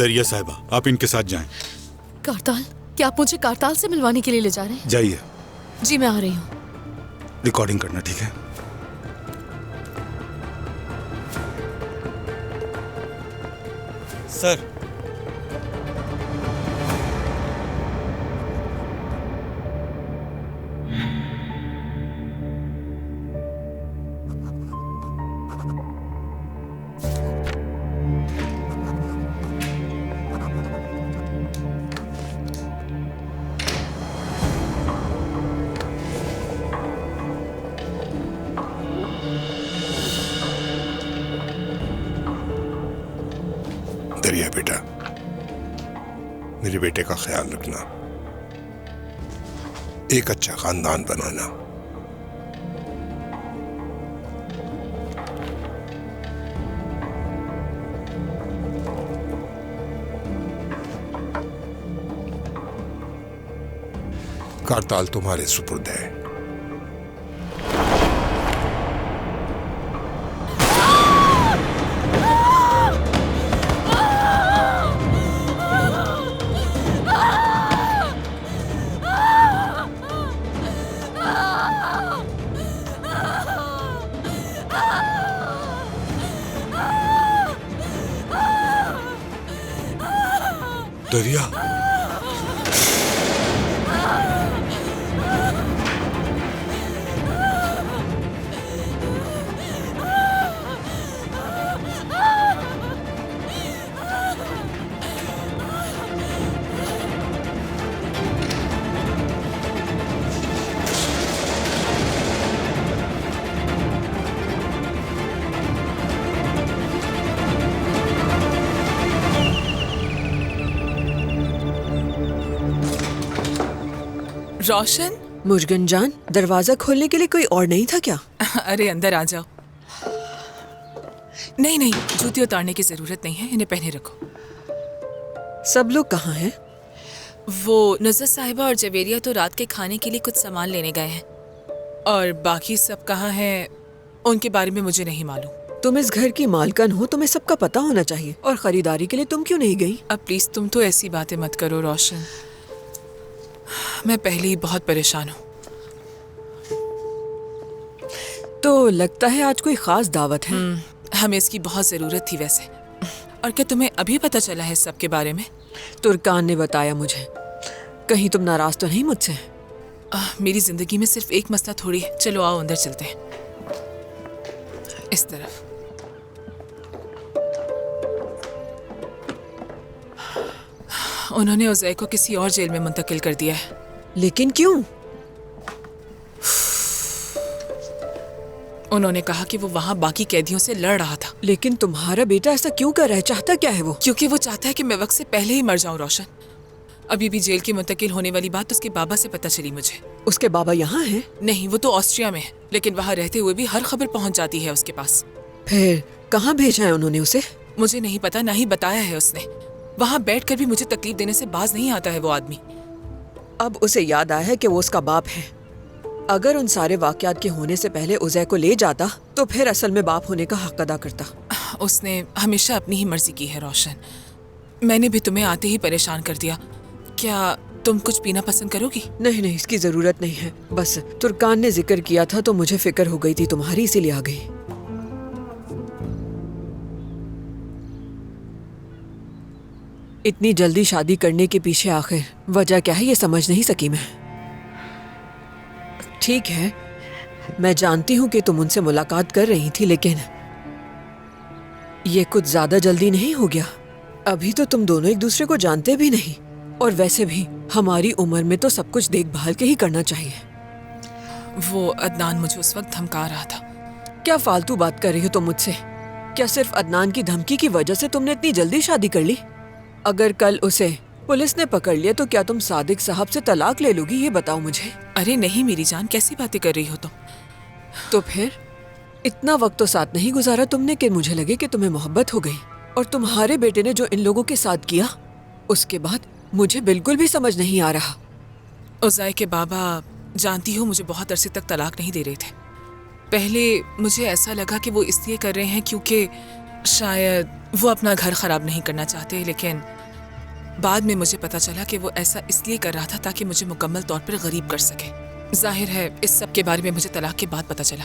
दरिया साहिबा, आप इनके साथ जाएं। कारताल, क्या आप मुझे कारताल से मिलवाने के लिए ले जा रहे हैं? जाइए। जी मैं आ रही हूँ। रिकॉर्डिंग करना, ठीक है? सर, दरिया बेटा, मेरे बेटे का ख्याल रखना, एक अच्छा खानदान बनाना। कारताल तुम्हारे सुपुर्द है। दरिया, रोशन, मुर्गन जान, दरवाजा खोलने के लिए कोई और नहीं था क्या? अरे अंदर आ जाओ। नहीं नहीं, जूती उतारने की जरूरत नहीं है, इन्हें पहने रखो। सब लोग कहाँ हैं? वो नुज़रत साहिबा और जवेरिया तो रात के खाने के लिए कुछ सामान लेने गए हैं, और बाकी सब कहाँ हैं उनके बारे में मुझे नहीं मालूम। तुम इस घर की मालकन हो, तुम्हें सबका पता होना चाहिए। और खरीदारी के लिए तुम क्यों नहीं गई? अब प्लीज तुम तो ऐसी बातें मत करो रोशन, मैं पहले ही बहुत परेशान हूँ। तो लगता है आज कोई खास दावत है। हमें इसकी बहुत जरूरत थी वैसे। और क्या तुम्हें अभी पता चला है सब के बारे में? तुर्कान ने बताया मुझे। कहीं तुम नाराज तो नहीं मुझसे? मेरी जिंदगी में सिर्फ एक मसला थोड़ी है। चलो आओ अंदर चलते हैं, इस तरफ। उन्होंने उज़ै को किसी और जेल में मुंतकिल कर दिया है। लेकिन क्यों? उन्होंने कहा कि वो वहाँ बाकी कैदियों से लड़ रहा था। लेकिन तुम्हारा बेटा ऐसा क्यों कर रहा है? चाहता क्या है वो? क्योंकि वो चाहता है कि मैं वक्त से पहले ही मर जाऊं रोशन। अभी भी जेल के मुंतकिल होने वाली बात उसके बाबा से पता चली मुझे। उसके बाबा यहाँ हैं? नहीं, वो तो ऑस्ट्रिया में है, लेकिन वहाँ रहते हुए भी हर खबर पहुँच जाती है उसके पास। फिर कहाँ भेजा है उन्होंने उसे? मुझे नहीं पता, ना ही बताया है उसने। वहाँ बैठकर भी मुझे तकलीफ देने से बाज नहीं आता है वो आदमी। अब उसे याद आया है कि वो उसका बाप है। अगर उन सारे वाकयात के होने से पहले उज़ै को ले जाता तो फिर असल में बाप होने का हक अदा करता। उसने हमेशा अपनी ही मर्जी की है रोशन। मैंने भी तुम्हें आते ही परेशान कर दिया। क्या तुम कुछ पीना पसंद करोगी? नहीं नहीं, इसकी जरूरत नहीं है। बस तुर्कान ने जिक्र किया था तो मुझे फिक्र हो गई थी तुम्हारी, इसीलिए आ गई। इतनी जल्दी शादी करने के पीछे आखिर वजह क्या है, ये समझ नहीं सकी मैं। ठीक है, मैं जानती हूँ कि तुम उनसे मुलाकात कर रही थी, लेकिन ये कुछ ज्यादा जल्दी नहीं हो गया? अभी तो तुम दोनों एक दूसरे को जानते भी नहीं, और वैसे भी हमारी उम्र में तो सब कुछ देखभाल के ही करना चाहिए। वो अदनान मुझे उस वक्त धमका रहा था। क्या फालतू बात कर रही हो तुम मुझसे? क्या सिर्फ अदनान की धमकी की वजह से तुमने इतनी जल्दी शादी कर ली? अगर कल उसे पुलिस ने पकड़ लिया तो क्या तुम सादिक साहब से तलाक ले लोगी? ये बताओ मुझे। अरे नहीं मेरी जान, कैसी बातें कर रही हो तुम? तो फिर इतना वक्त तो साथ नहीं गुजारा तुमने कि मुझे लगे कि तुम्हें मोहब्बत हो गई। और तुम्हारे बेटे ने जो इन लोगों के साथ किया, उसके बाद मुझे बिल्कुल भी समझ नहीं आ रहा। उज़ै के बाबा, जानती हो, मुझे बहुत अरसे तक तलाक नहीं दे रहे थे। पहले मुझे ऐसा लगा कि वो इसलिए कर रहे हैं क्योंकि शायद वो अपना घर खराब नहीं करना चाहते, लेकिन बाद में मुझे पता चला कि वो ऐसा इसलिए कर रहा था ताकि मुझे मुकम्मल तौर पर गरीब कर सके। जाहिर है इस सब के बारे में मुझे तलाक के बाद पता चला।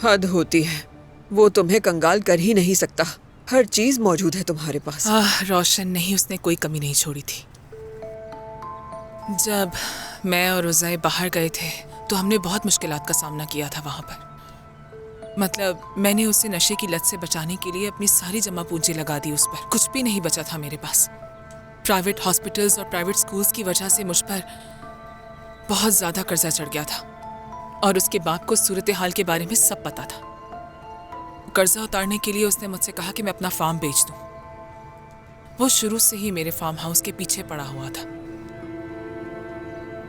हद होती है, वो तुम्हें कंगाल कर ही नहीं सकता। हर चीज मौजूद है तुम्हारे पास। रोशन नहीं, उसने कोई कमी नहीं छोड़ी थी। जब मैं और उज़ाई बाहर गए थे तो हमने बहुत मुश्किलात का सामना किया था वहाँ पर। मतलब मैंने उसे नशे की लत से बचाने के लिए अपनी सारी जमा पूंजी लगा दी उस पर। कुछ भी नहीं बचा था मेरे पास। प्राइवेट हॉस्पिटल्स और प्राइवेट स्कूल्स की वजह से मुझ पर बहुत ज़्यादा कर्जा चढ़ गया था और उसके बाप को सूरत हाल के बारे में सब पता था। कर्जा उतारने के लिए उसने मुझसे कहा कि मैं अपना फार्म बेच दूं। वो शुरू से ही मेरे फार्म हाउस के पीछे पड़ा हुआ था।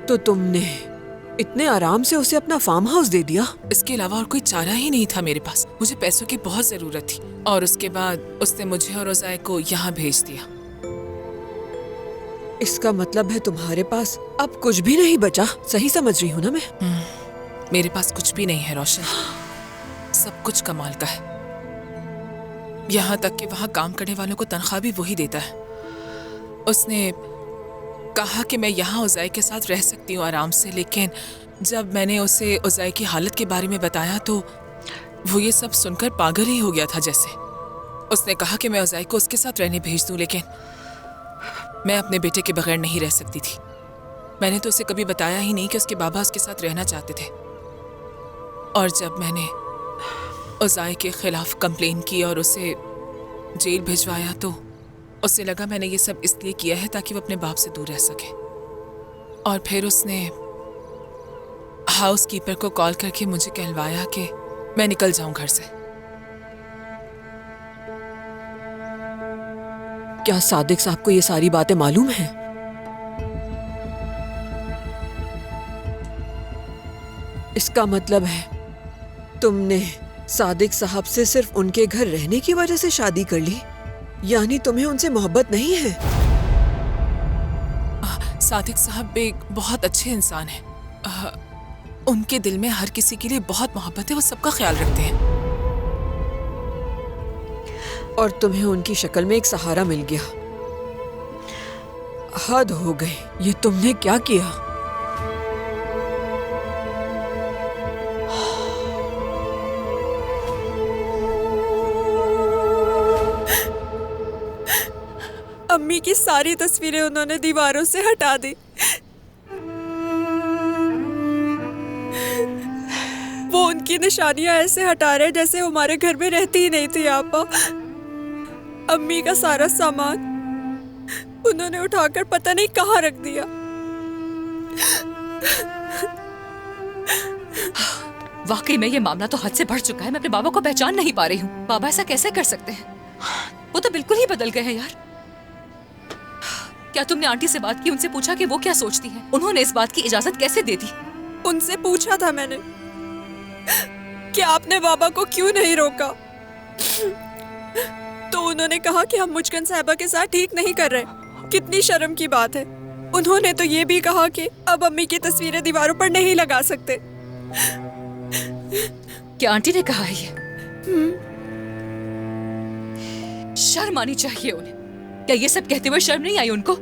तो तुमने इतने आराम से उसे अपना फार्म हाउस दे दिया? इसके अलावा और कोई चारा ही नहीं था मेरे पास। मुझे पैसों की बहुत ज़रूरत थी और उसके बाद उसने मुझे और उज़ाई को यहाँ भेज दिया। इसका मतलब है तुम्हारे पास अब कुछ भी नहीं बचा। सही समझ रही हूँ ना मैं? मेरे पास कुछ भी नहीं है रोशन, सब कुछ कमाल का है। यहाँ तक कि वहाँ काम करने वालों को तनख्वाह भी वही देता है। उसने कहा कि मैं यहाँ उज़ाई के साथ रह सकती हूँ आराम से, लेकिन जब मैंने उसे उज़ाई की हालत के बारे में बताया तो वो ये सब सुनकर पागल ही हो गया था जैसे। उसने कहा कि मैं उज़ाई को उसके साथ रहने भेज दूँ, लेकिन मैं अपने बेटे के बगैर नहीं रह सकती थी। मैंने तो उसे कभी बताया ही नहीं कि उसके बाबा उसके साथ रहना चाहते थे। और जब मैंने उज़ाई के खिलाफ कंप्लेन की और उसे जेल भिजवाया तो उसे लगा मैंने ये सब इसलिए किया है ताकि वो अपने बाप से दूर रह सके। और फिर उसने हाउस कीपर को कॉल करके मुझे कहलवाया कि मैं निकल जाऊं घर से। क्या सादिक साहब को ये सारी बातें मालूम हैं? इसका मतलब है तुमने सादिक साहब से सिर्फ उनके घर रहने की वजह से शादी कर ली? यानी तुम्हें उनसे मोहब्बत नहीं है? सादिक साहब एक बहुत अच्छे इंसान हैं। उनके दिल में हर किसी के लिए बहुत मोहब्बत है, वो सबका ख्याल रखते हैं। और तुम्हें उनकी शक्ल में एक सहारा मिल गया। हद हो गई, ये तुमने क्या किया? अम्मी की सारी तस्वीरें उन्होंने दीवारों से हटा दी। वो उनकी निशानियां ऐसे हटा रहे जैसे हमारे घर में रहती ही नहीं थी। आपा, अम्मी का सारा सामान उन्होंने उठाकर पता नहीं कहाँ रख दिया। वाकई में ये मामला तो हद से बढ़ चुका है। मैं अपने बाबा को पहचान नहीं पा रही हूँ। बाबा ऐसा कैसे कर सकते हैं? वो तो बिल्कुल ही बदल गए हैं यार। क्या तुमने आंटी से बात की, उनसे पूछा कि वो क्या सोचती हैं? उन्होंने इस बात की इजाजत कैसे दे दी? उनसे पूछा था मैंने कि आपने बाबा को क्यों नहीं रोका, तो उन्होंने कहा कि हम मुचकन साहिबा के साथ ठीक नहीं कर रहे। कितनी शर्म की बात है। उन्होंने तो ये भी कहा कि अब अम्मी की तस्वीरें दीवारों पर नहीं लगा सकते। क्या आंटी ने कहा है ये? शर्म आनी चाहिए उन्हें। क्या ये सब कहते हुए शर्म नहीं आई उनको?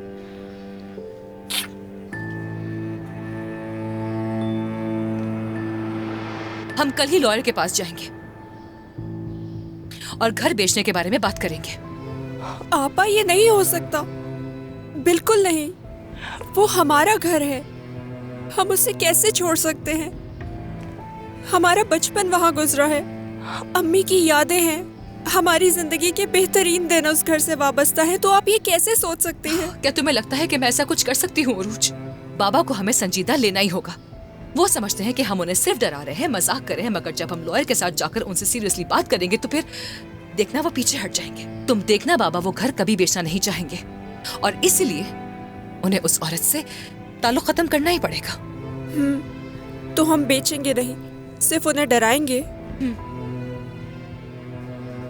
हम कल ही लॉयर के पास जाएंगे और घर बेचने के बारे में बात करेंगे। आपा, ये नहीं हो सकता, बिल्कुल नहीं। वो हमारा घर है, हम उसे कैसे छोड़ सकते हैं? हमारा बचपन वहां गुजरा है, अम्मी की यादें हैं, हमारी जिंदगी के बेहतरीन दिन उस घर से वाबस्ता है। तो आप ये कैसे सोच सकते हैं? क्या तुम्हें लगता है कि मैं ऐसा कुछ कर सकती हूँ उरूज? बाबा को हमें संजीदा लेना ही होगा। वो समझते हैं कि हम उन्हें सिर्फ डरा रहे हैं, मजाक कर रहे हैं, मगर जब हम लॉयर के साथ जाकर उनसे सीरियसली बात करेंगे तो फिर देखना वो पीछे हट जाएंगे। तुम देखना बाबा वो घर कभी बेचना नहीं चाहेंगे और इसलिए उन्हें उस औरत से ताल्लुक खत्म करना ही पड़ेगा। तो हम बेचेंगे नहीं, सिर्फ उन्हें डराएंगे।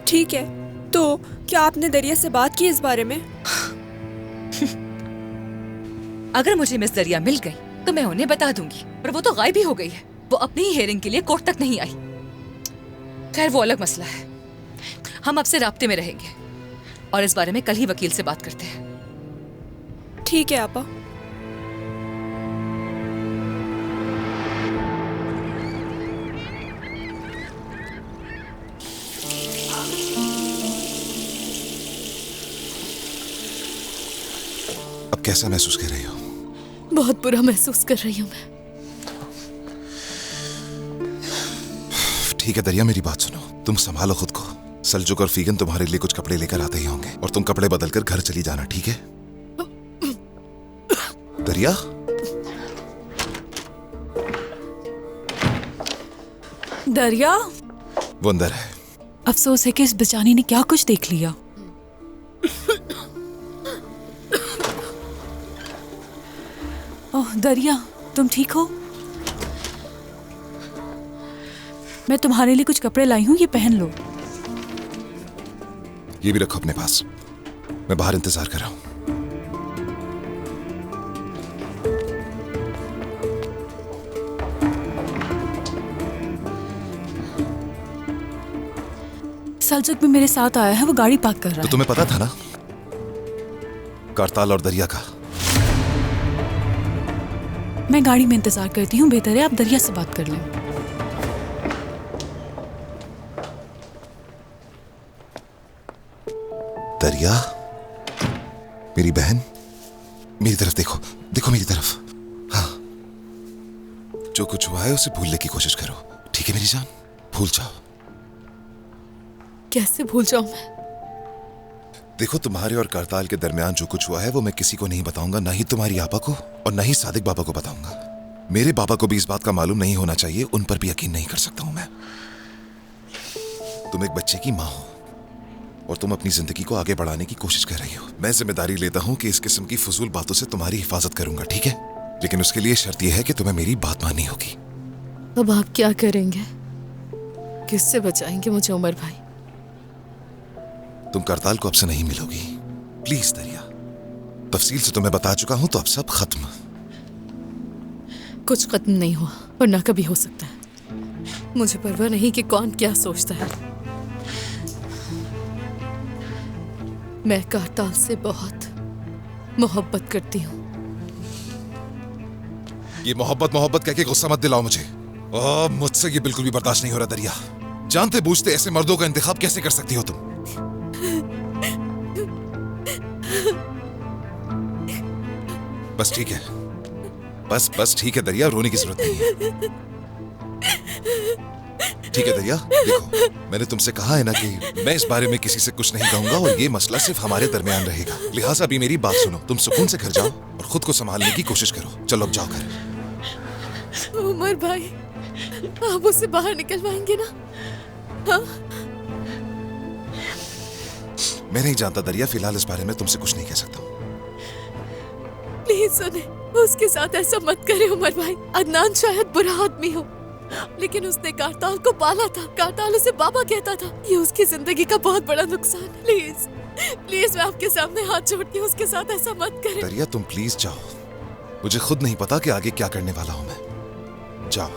ठीक है, तो क्या आपने दरिया से बात की इस बारे में? अगर मुझे मिस दरिया मिल गई तो मैं उन्हें बता दूंगी, पर वो तो गायब ही हो गई है। वो अपनी ही हेयरिंग के लिए कोर्ट तक नहीं आई। खैर वो अलग मसला है। हम अब से राब्ते में रहेंगे और इस बारे में कल ही वकील से बात करते हैं। ठीक है आपा। अब कैसा महसूस कर रही हो? बहुत बुरा महसूस कर रही हूँ मैं। ठीक है दरिया, मेरी बात सुनो, तुम संभालो खुद को। सलजुक और फीगन तुम्हारे लिए कुछ कपड़े लेकर आते ही होंगे और तुम कपड़े बदलकर घर चली जाना, ठीक है? दरिया, दरिया, वो अंदर है। अफसोस है कि इस बेचारी ने क्या कुछ देख लिया। ओह दरिया, तुम ठीक हो? मैं तुम्हारे लिए कुछ कपड़े लाई हूँ, ये पहन लो। ये भी रखो अपने पास, मैं बाहर इंतजार कर रहा हूँ। सलजुक भी मेरे साथ आया है, वो गाड़ी पार्क कर रहा तो है। तुम्हें पता था ना कारताल और दरिया का? मैं गाड़ी में इंतजार करती हूँ, बेहतर है आप दरिया से बात कर लें। दरिया, मेरी बहन, मेरी तरफ देखो, देखो मेरी तरफ। हाँ, जो कुछ हुआ है उसे भूलने की कोशिश करो, ठीक है मेरी जान? भूल जाओ। कैसे भूल जाऊं मैं? देखो, तुम्हारे और करताल के दरमियान जो कुछ हुआ है वो मैं किसी को नहीं बताऊंगा, ना ही तुम्हारी आपा को और ना ही सादिक बाबा को बताऊंगा। मेरे बाबा को भी इस बात का मालूम नहीं होना चाहिए, उन पर भी यकीन नहीं कर सकता हूं मैं। तुम एक बच्चे की माँ हो और तुम अपनी जिंदगी को आगे बढ़ाने की कोशिश कर रही हो। मैं जिम्मेदारी लेता हूं कि इस किस्म की फजूल बातों से तुम्हारी हिफाजत करूंगा, ठीक है? लेकिन उसके लिए शर्त यह है कि तुम्हें मेरी बात माननी होगी। अब आप क्या करेंगे? किससे बचाएंगे मुझे उमर भाई? तुम करताल को अब से नहीं मिलोगी, प्लीज दरिया। तफसील से तुम्हें बता चुका हूं, तो अब सब खत्म। कुछ खत्म नहीं हुआ और ना कभी हो सकता है। मुझे परवाह नहीं कि कौन क्या सोचता है। मैं करताल से बहुत मोहब्बत करती हूँ। ये मोहब्बत मोहब्बत कह के गुस्सा मत दिलाओ मुझे। मुझसे ये बिल्कुल भी बर्दाश्त नहीं हो रहा दरिया। जानते बूझते ऐसे मर्दों का इंतखाब कैसे कर सकती हो तुम? बस ठीक है, बस ठीक है दरिया, रोने की जरूरत नहीं है। ठीक है दरिया, देखो मैंने तुमसे कहा है ना कि मैं इस बारे में किसी से कुछ नहीं कहूंगा और ये मसला सिर्फ हमारे दरमियान रहेगा। लिहाजा अभी मेरी बात सुनो, तुम सुकून से घर जाओ और खुद को संभालने की कोशिश करो। चलो अब जाओ घर। उमर भाई, आप उसे बाहर निकलवाएंगे ना? हाँ? मैं नहीं जानता दरिया, फिलहाल इस बारे में तुमसे कुछ नहीं कह सकता हूँ। प्लीज सुने, उसके साथ ऐसा मत करे उमर भाई। अदनान शायद बुरा आदमी हो, लेकिन उसने करताल को पाला था। करताल उसे बाबा कहता था। ये उसकी जिंदगी का बहुत बड़ा नुकसान। प्लीज प्लीज, मैं आपके सामने हाथ जोड़ती हूँ, उसके साथ ऐसा मत करें। दरिया तुम प्लीज जाओ, मुझे खुद नहीं पता कि आगे क्या करने वाला हूं मैं। जाओ।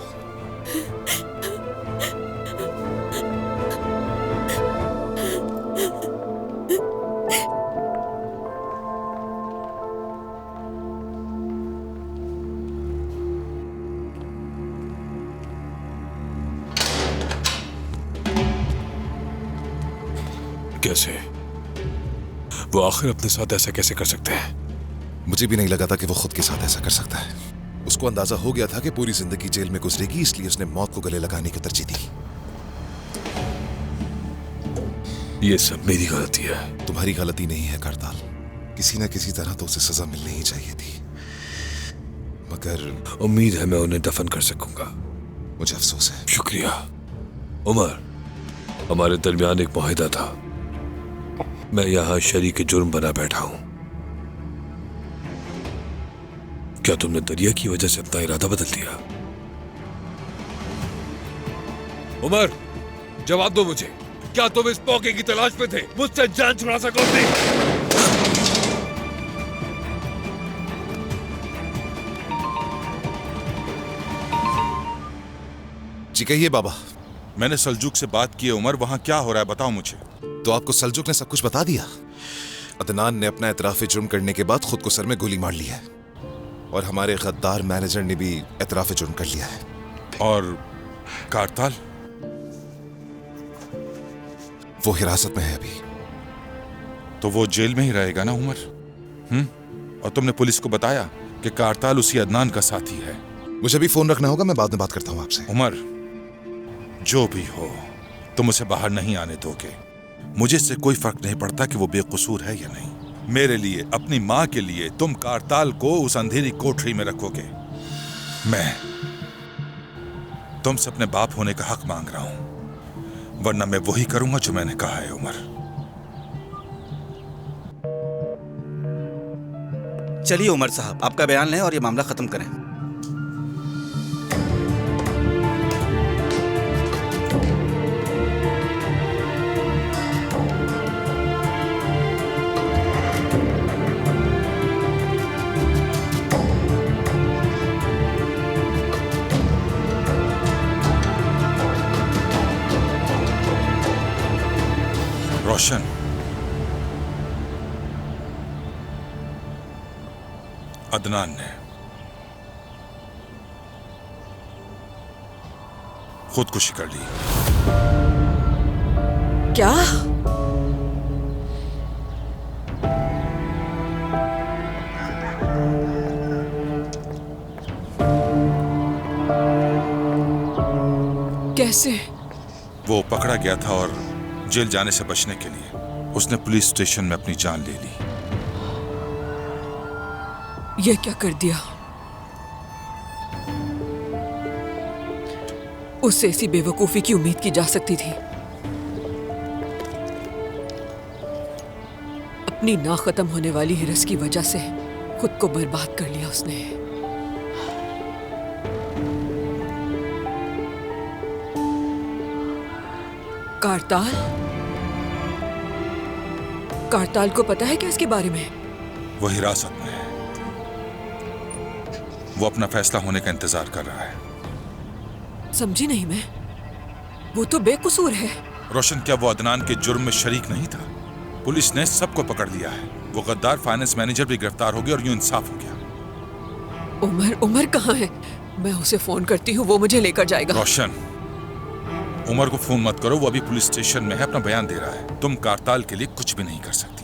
कैसे? वो आखिर अपने साथ ऐसा कैसे कर सकते हैं? मुझे भी नहीं लगा था कि वो खुद के साथ ऐसा कर सकता है। उसको अंदाजा हो गया था कि पूरी जिंदगी जेल में गुजरेगी, इसलिए उसने मौत को गले लगाने की तरजीह दी। ये सब मेरी गलती है। तुम्हारी गलती नहीं है करताल, किसी न किसी तरह तो उसे सजा मिलनी ही चाहिए थी, मगर उम्मीद है मैं उन्हें दफन कर सकूंगा। मुझे अफसोस है। शुक्रिया उमर, हमारे दरमियान एक मुआहिदा था। मैं यहां शरीक जुर्म बना बैठा हूं। क्या तुमने दरिया की वजह से अपना इरादा बदल दिया? उमर, जवाब दो मुझे, क्या तुम इस मौके की तलाश में थे? मुझसे जान छुड़ा सकोगे? जी कहिए बाबा। मैंने सलजुक से बात की है उमर, वहां क्या हो रहा है बताओ मुझे। तो आपको सलजुक ने सब कुछ बता दिया? अदनान ने अपना एतराफ़ जुर्म करने के बाद खुद को सर में गोली मार ली है और हमारे गद्दार मैनेजर ने भी एतराफ़ जुर्म कर लिया है। और कारताल? वो हिरासत में है अभी। तो वो जेल में ही रहेगा ना उमर? और तुमने पुलिस को बताया कि कारताल उसी अदनान का साथी है? मुझे भी फोन रखना होगा, मैं बाद में बात करता हूँ आपसे। उमर, जो भी हो तुम उसे बाहर नहीं आने दोगे। मुझे इससे कोई फर्क नहीं पड़ता कि वो बेकसूर है या नहीं। मेरे लिए, अपनी माँ के लिए तुम कारताल को उस अंधेरी कोठरी में रखोगे। मैं तुमसे अपने बाप होने का हक मांग रहा हूं, वरना मैं वही करूंगा जो मैंने कहा है। उमर, चलिए उमर साहब, आपका बयान लें और ये मामला खत्म करें। रोशन, अदनान ने खुदकुशी कर ली। क्या? कैसे? वो पकड़ा गया था और जेल जाने से बचने के लिए उसने पुलिस स्टेशन में अपनी जान ले ली। ये क्या कर दिया? उससे ऐसी बेवकूफी की उम्मीद की जा सकती थी। अपनी ना खत्म होने वाली हिरस की वजह से खुद को बर्बाद कर लिया उसने। कारताल को पता है क्या इसके बारे में? वो हिरासत में है। वो अपना फैसला होने का इंतजार कर रहा है। समझी नहीं मैं। वो तो बेकसूर है। रोशन, क्या वो अदनान के जुर्म में शरीक नहीं था? पुलिस ने सबको पकड़ लिया है। वो गद्दार फाइनेंस मैनेजर भी गिरफ्तार हो गया और यूं इंसाफ हो गया। उमर कहाँ है? मैं उसे फोन करती हूँ, वो मुझे लेकर जाएगा। रोशन, उमर को फोन मत करो, वो अभी पुलिस स्टेशन में है, अपना बयान दे रहा है। तुम कारताल के लिए कुछ भी नहीं कर सकती।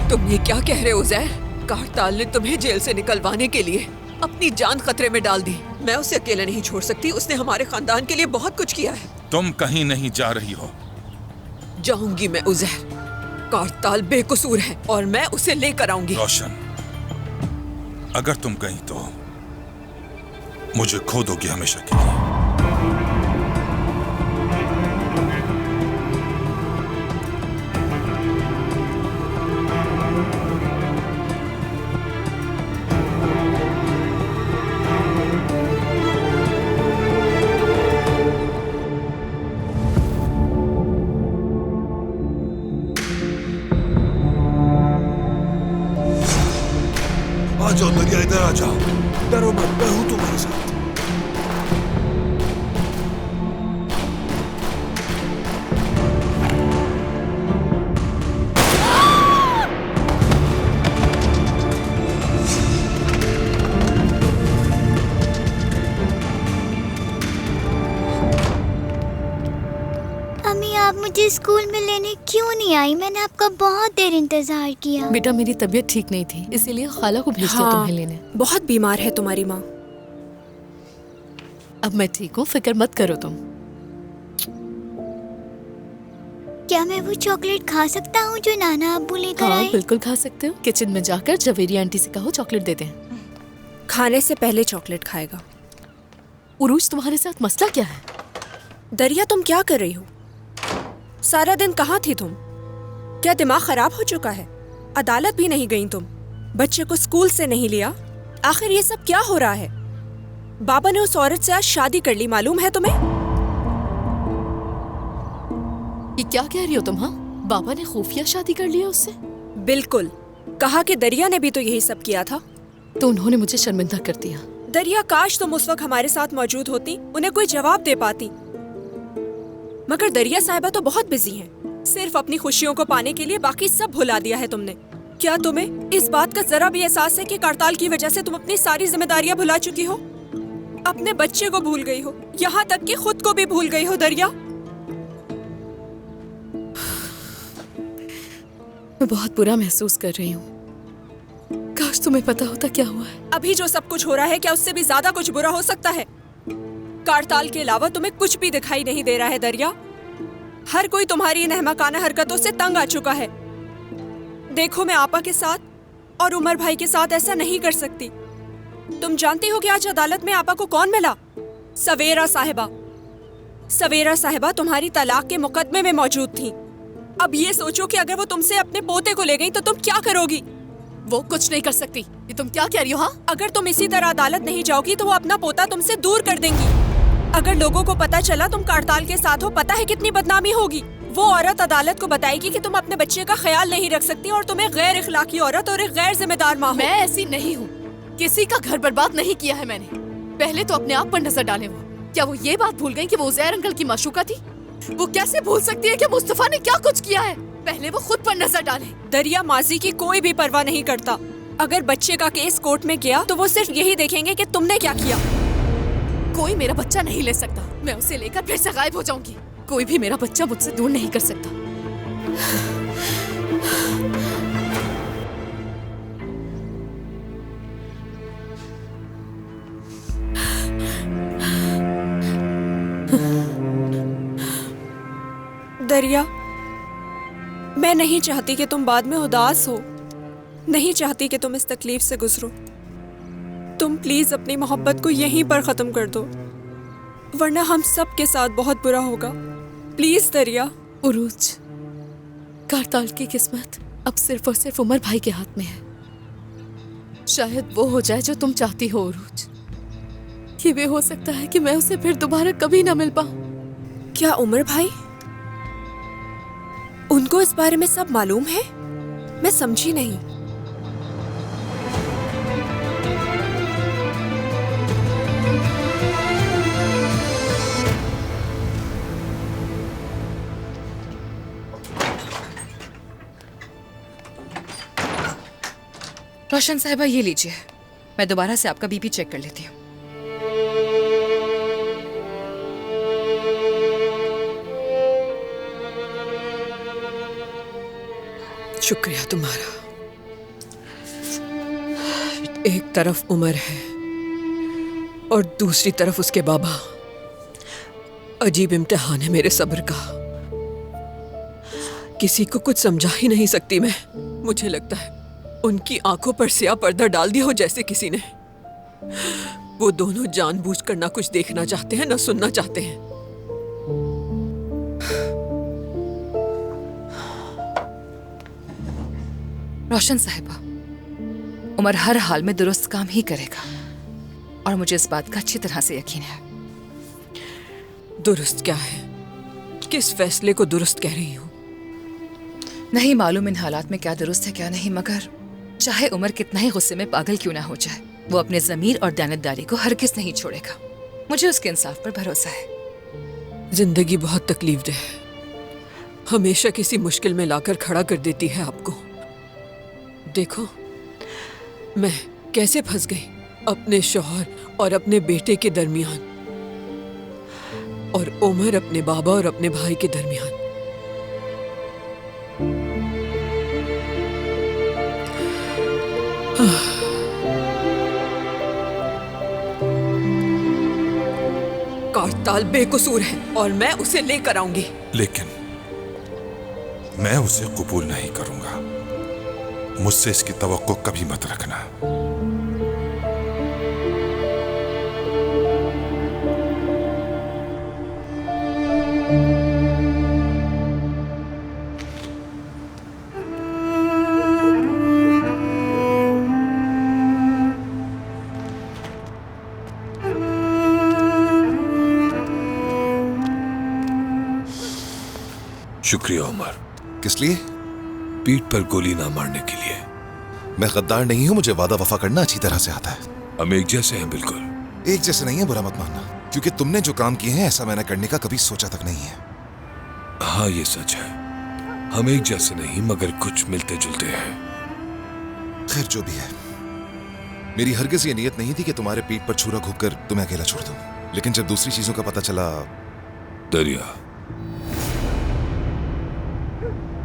तुम ये क्या कह रहे हो ज़ैर? कारताल ने तुम्हें जेल से निकलवाने के लिए अपनी जान खतरे में डाल दी। मैं उसे अकेला नहीं छोड़ सकती। उसने हमारे खानदान के लिए बहुत कुछ किया है। तुम कहीं नहीं जा रही हो। जाऊंगी मैं उज़ैर। कारताल बेकसूर है और मैं उसे लेकर आऊंगी। रोशन, अगर तुम गई तो मुझे खो दोगी हमेशा के लिए। आ जाओ दरिया, इधर आ जाओ। डरो मत, मैं हूं तुम्हारे साथ। अम्मी, आप मुझे स्कूल में लेने क्यों नहीं आई? मैंने आपका बहुत देर इंतजार किया। बेटा, मेरी तबीयत ठीक नहीं थी, इसीलिए खाला को भेज दिया तुम्हें लेने। बहुत बीमार है तुम्हारी माँ। अब मैं ठीक हूँ, फिक्र मत करो तुम। क्या मैं वो चॉकलेट खा सकता हूँ जो नाना अब्बू लेकर आए? बिल्कुल खा सकते हो। किचन में जाकर जवेरी आंटी से कहो चॉकलेट दे दें। खाने से पहले चॉकलेट खाएगा। उरूज, तुम्हारे साथ मसला क्या है? दरिया, तुम क्या कर रही हो? सारा दिन कहाँ थी तुम? क्या दिमाग खराब हो चुका है? अदालत भी नहीं गई तुम, बच्चे को स्कूल से नहीं लिया। आखिर ये सब क्या हो रहा है? बाबा ने उस औरत से आज शादी कर ली, मालूम है तुम्हें? ये क्या कह रही हो तुम? हाँ, बाबा ने खुफिया शादी कर लिया उससे? बिल्कुल। कहा कि दरिया ने भी तो यही सब किया था। तो उन्होंने मुझे शर्मिंदा कर दिया। दरिया, काश तुम उस वक्त हमारे साथ मौजूद होती, उन्हें कोई जवाब दे पाती। मगर दरिया साहिबा तो बहुत बिजी हैं। सिर्फ अपनी खुशियों को पाने के लिए बाकी सब भुला दिया है तुमने। क्या तुम्हें इस बात का जरा भी एहसास है कि करताल की वजह से तुम अपनी सारी जिम्मेदारियां भुला चुकी हो? अपने बच्चे को भूल गई हो, यहाँ तक कि खुद को भी भूल गई हो दरिया। मैं बहुत बुरा महसूस कर रही हूँ। काश तुम्हें पता होता क्या हुआ है। अभी जो सब कुछ हो रहा है क्या उससे भी ज्यादा कुछ बुरा हो सकता है? करताल के अलावा तुम्हें कुछ भी दिखाई नहीं दे रहा है दरिया। हर कोई तुम्हारी इन अहमकाना हरकतों से तंग आ चुका है। देखो, मैं आपा के साथ और उमर भाई के साथ ऐसा नहीं कर सकती। तुम जानती हो कि आज अदालत में आपा को कौन मिला? सवेरा साहिबा। सवेरा साहिबा तुम्हारी तलाक के मुकदमे में मौजूद थी। अब ये सोचो कि अगर वो तुमसे अपने पोते को ले गई तो तुम क्या करोगी? वो कुछ नहीं कर सकती। ये तुम क्या कह रही हो? हाँ, अगर तुम इसी तरह अदालत नहीं जाओगी तो वो अपना पोता तुमसे दूर कर देंगी। अगर लोगों को पता चला तुम करताल के साथ हो, पता है कितनी बदनामी होगी। वो औरत अदालत को बताएगी कि तुम अपने बच्चे का ख्याल नहीं रख सकती और तुम्हें गैर इखलाकी औरत और एक गैर जिम्मेदार माँ हो। मैं ऐसी नहीं हूँ। किसी का घर बर्बाद नहीं किया है मैंने। पहले तो अपने आप पर नजर डालें। वो क्या वो ये बात भूल गई कि वो उज़ैर अंकल की माशूका थी? वो कैसे भूल सकती है कि मुस्तफा ने क्या कुछ किया है? पहले वो खुद पर नजर डाले। दरिया माजी की कोई भी परवाह नहीं करता। अगर बच्चे का केस कोर्ट में गया तो वो सिर्फ यही देखेंगे कि तुमने क्या किया। कोई मेरा बच्चा नहीं ले सकता। मैं उसे लेकर फिर से गायब हो जाऊंगी। कोई भी मेरा बच्चा मुझसे दूर नहीं कर सकता। दरिया, मैं नहीं चाहती कि तुम बाद में उदास हो। नहीं चाहती कि तुम इस तकलीफ से गुजरो। तुम प्लीज अपनी मोहब्बत को यहीं पर खत्म कर दो, वरना हम सब के साथ बहुत बुरा होगा। प्लीज दरिया। उरूज, करताल की किस्मत अब सिर्फ और सिर्फ उमर भाई के हाथ में है। शायद वो हो जाए जो तुम चाहती हो उरूज। ये भी हो सकता है कि मैं उसे फिर दोबारा कभी ना मिल पाऊं। क्या उमर भाई? उनको इस बारे में सब मालूम है? मैं समझी नहीं। रोशन साहिबा, ये लीजिए। मैं दोबारा से आपका बीपी चेक कर लेती हूँ। शुक्रिया तुम्हारा। एक तरफ उमर है और दूसरी तरफ उसके बाबा। अजीब इम्तिहान है मेरे सब्र का। किसी को कुछ समझा ही नहीं सकती मैं। मुझे लगता है उनकी आंखों पर स्याह पर्दा डाल दिया हो जैसे किसी ने। वो दोनों जानबूझकर ना कुछ देखना चाहते हैं ना सुनना चाहते हैं। रोशन साहिबा, उमर हर हाल में दुरुस्त काम ही करेगा और मुझे इस बात का अच्छी तरह से यकीन है। दुरुस्त क्या है? किस फैसले को दुरुस्त कह रही हूँ? नहीं मालूम इन हालात में क्या दुरुस्त है क्या नहीं, मगर चाहे उमर कितना ही गुस्से में पागल क्यों ना हो जाए, वो अपने ज़मीर और दयानतदारी को हरगिज़ नहीं छोड़ेगा। मुझे उसके इंसाफ पर भरोसा है। जिंदगी बहुत तकलीफदेह है। हमेशा किसी मुश्किल में लाकर खड़ा कर देती है आपको। देखो मैं कैसे फंस गई अपने शौहर और अपने बेटे के दरमियान, और उमर अपने बाबा और अपने भाई के दरमियान। करताल बेकसूर है और मैं उसे लेकर आऊंगी। लेकिन मैं उसे कबूल नहीं करूंगा। मुझसे इसकी तवक्को कभी मत रखना। शुक्रिया उमर। किस लिए? पीठ पर गोली ना मारने के लिए। मैं गद्दार नहीं हूं। मुझे वादा वफा करना अच्छी तरह से आता है। हम एक जैसे हैं। बिल्कुल एक जैसे नहीं है, बुरा मत मानना, क्योंकि तुमने जो काम किए हैं ऐसा मैंने करने का कभी सोचा तक नहीं है। हाँ ये सच है। हम एक जैसे नहीं मगर कुछ मिलते जुलते हैं। खैर जो भी है, मेरी हरगिज ये नियत नहीं थी कि तुम्हारे पीठ पर छुरा घोंपकर तुम्हें अकेला छोड़ दूं। लेकिन जब दूसरी चीजों का पता चला, दरिया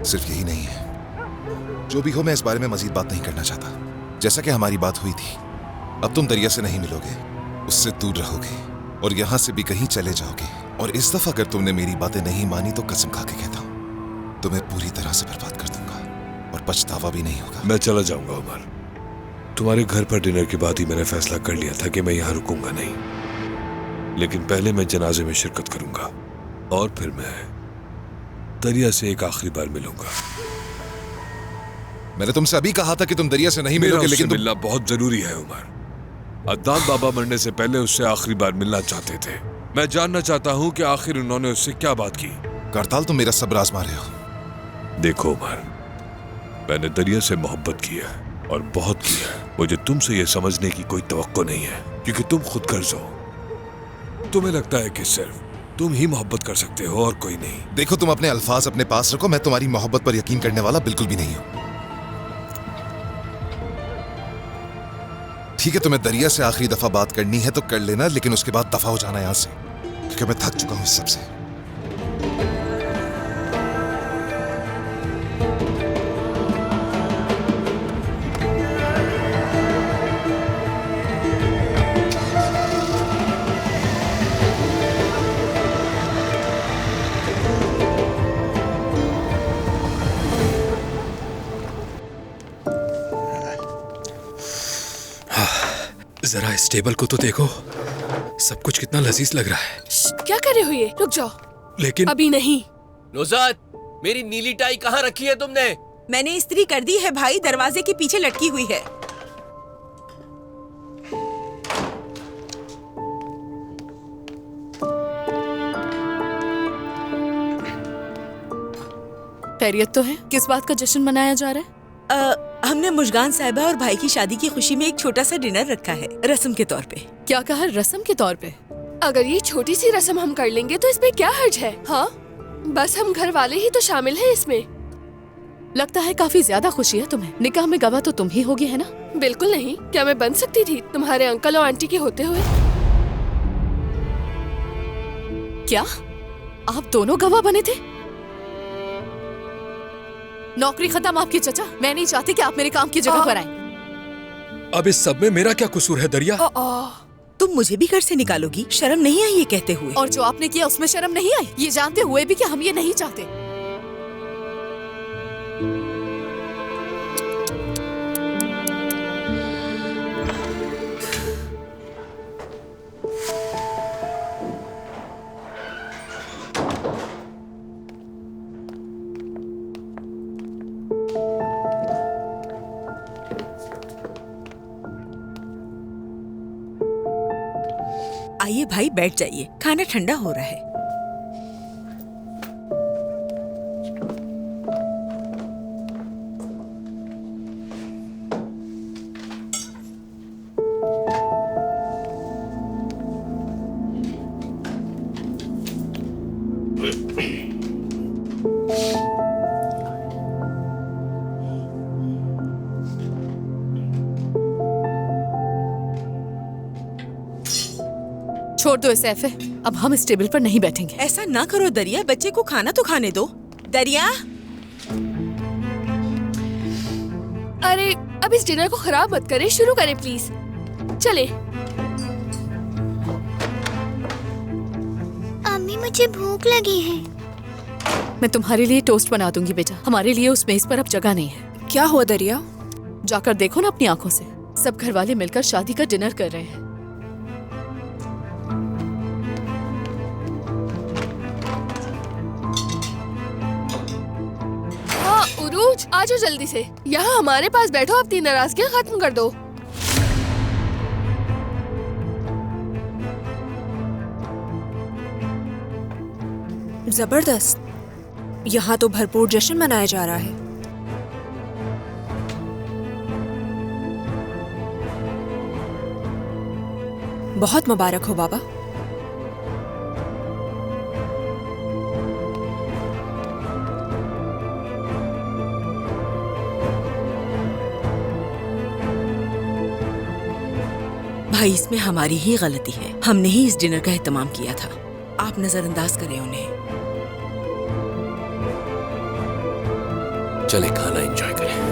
सिर्फ यही नहीं है। जो भी हो, मैं इस बारे में मजीद बात नहीं करना चाहता। जैसा कि हमारी बात हुई थी, अब तुम दरिया से नहीं मिलोगे, उससे दूर रहोगे और यहां से भी कहीं चले जाओगे। और इस दफा अगर तुमने मेरी बातें नहीं मानी तो कसम खा के कहता हूं, तुम्हें पूरी तरह से बर्बाद कर दूंगा और पछतावा भी नहीं होगा। मैं चला जाऊंगा उमर। तुम्हारे घर पर डिनर के बाद ही मैंने फैसला कर लिया था कि मैं यहां रुकूंगा नहीं, लेकिन पहले मैं जनाजे में शिरकत करूंगा और फिर मैं दरिया से एक आखिरी बार मिलूंगा। मैंने तुमसे अभी कहा था कि तुम दरिया से नहीं मिलोगे, लेकिन मिलना बहुत जरूरी है उमर। अदनान बाबा मरने से पहले उससे आखिरी बार मिलना चाहते थे। मैं जानना चाहता हूं कि आखिर उन्होंने उससे क्या बात की। करताल, तुम मेरा सब्र आजमा रहे हो। देखो उमर, मैंने दरिया से मोहब्बत की है और बहुत की है। मुझे तुमसे यह समझने की कोई तवक्को नहीं है, क्योंकि तुम खुद कर्ज हो। तुम्हें लगता है कि सिर्फ तुम ही मोहब्बत कर सकते हो और कोई नहीं। देखो, तुम अपने अल्फाज अपने पास रखो। मैं तुम्हारी मोहब्बत पर यकीन करने वाला बिल्कुल भी नहीं हूं। ठीक है, तुम्हें दरिया से आखिरी दफा बात करनी है तो कर लेना, लेकिन उसके बाद दफा हो जाना यहां से, क्योंकि मैं थक चुका हूं इस सबसे। जरा इस टेबल को तो देखो, सब कुछ कितना लजीज लग रहा है। क्या कर रहे हो ये? रुक जाओ। लेकिन अभी नहीं। नुज़ात, मेरी नीली टाई कहाँ रखी है तुमने? मैंने इस्त्री कर दी है भाई, दरवाजे के पीछे लटकी हुई है। खैरियत तो है? किस बात का जश्न मनाया जा रहा है? हमने मुशगान साहिबा और भाई की शादी की खुशी में एक छोटा सा डिनर रखा है, रस्म के तौर पे। क्या कहा? रस्म के तौर पे? अगर ये छोटी सी रस्म हम कर लेंगे तो इसमें क्या हर्ज है? हाँ, बस हम घर वाले ही तो शामिल हैं इसमें। लगता है काफी ज्यादा खुशी है तुम्हें। निकाह में गवाह तो तुम ही होगी, है ना? बिल्कुल नहीं। क्या मैं बन सकती थी तुम्हारे अंकल और आंटी के होते हुए? क्या आप दोनों गवाह बने थे? नौकरी खत्म आपकी चचा। मैं नहीं चाहती कि आप मेरे काम की जगह पर आए। अब इस सब में मेरा क्या कसूर है दरिया? तुम मुझे भी घर से निकालोगी? शर्म नहीं आई ये कहते हुए? और जो आपने किया उसमें शर्म नहीं आई, ये जानते हुए भी कि हम ये नहीं चाहते। आइए भाई, बैठ जाइए, खाना ठंडा हो रहा है। छोड़ दो इसे ऐफे, अब हम इस टेबल पर नहीं बैठेंगे। ऐसा ना करो दरिया, बच्चे को खाना तो खाने दो। दरिया, अरे अब इस डिनर को खराब मत करें, शुरू करें प्लीज। चले। अम्मी, मुझे भूख लगी है। मैं तुम्हारे लिए टोस्ट बना दूंगी बेटा। हमारे लिए उस मेज पर अब जगह नहीं है। क्या हुआ दरिया? जाकर देखो ना अपनी आंखों से, सब घर वाले मिलकर शादी का डिनर कर रहे हैं। उरूज, आ जाओ जल्दी से। यहाँ हमारे पास बैठो, अपनी नाराजगी खत्म कर दो। जबरदस्त, यहाँ तो भरपूर जश्न मनाया जा रहा है। बहुत मुबारक हो बाबा। भाई इसमें हमारी ही गलती है, हमने ही इस डिनर का एहतमाम किया था। आप नजरअंदाज करें उन्हें। चले खाना एंजॉय करें।